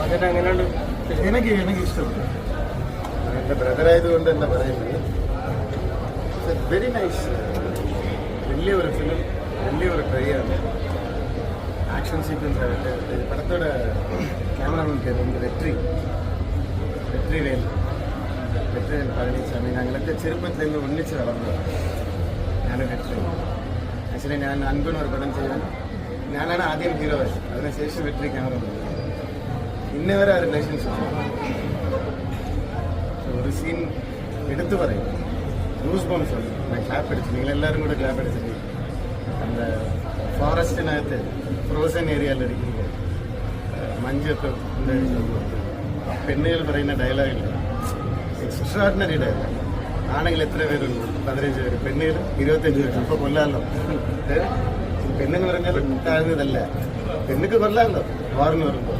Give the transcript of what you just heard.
എനിക്ക് ഇഷ്ടപ്പെട്ടു. എൻ്റെ ബ്രദറായതുകൊണ്ട് എന്താ പറയുന്നത്, വെരി നൈസ്. വലിയൊരു ഫിലിം, വലിയൊരു ട്രൈയാണ്. ആക്ഷൻ സീക്വൻസ് ആയിട്ട് പടത്തോടെ ക്യാമറമാൻ പേര് വെട്രിവേൽ പഴനിസ്വാമി. ഞങ്ങളൊക്കെ ചെറുപ്പത്തിൽ നിന്ന് ഒന്നിച്ച് വളർന്നത്. ഞാൻ വെട്രി ആക്ച്വലി ഞാൻ അൻപനൊരു പടം ചെയ്യാൻ ഞാനാണ് ആദ്യം ഹീറോ. അതിനുശേഷം വെട്രി ക്യാമറ ഇന്നേ വരെ ആ റിലേഷൻഷിപ്പ്. ഒരു സീൻ എടുത്തു പറയും, ന്യൂസ് ബോംസ് ഉണ്ട്. ഞാൻ ക്ലാപ്പ് അടിച്ചു, നിങ്ങളെല്ലാവരും കൂടെ ക്ലാപ്പ് അടിച്ചിട്ട് அந்த ഫോറസ്റ്റിനകത്ത് ഫ്രോസൺ ഏരിയയിലിരിക്കുമ്പോൾ മഞ്ഞൊക്കെ പെണ്ണുകൾ പറയുന്ന ഡയലോഗില്ല, എക്സ്ട്രാഡിനറി ഡയലോഗ്. ആണെങ്കിൽ എത്ര പേരുണ്ട്? 15 പേര്. പെണ്ണുകൾ 25 പേര്. അപ്പോൾ കൊല്ലാമല്ലോ. പെണ്ണെന്ന് പറഞ്ഞാൽ താഴ്ന്നതല്ല, പെണ്ണുക്ക് കൊല്ലാമല്ലോ വാർന്ന് വരുമ്പോൾ.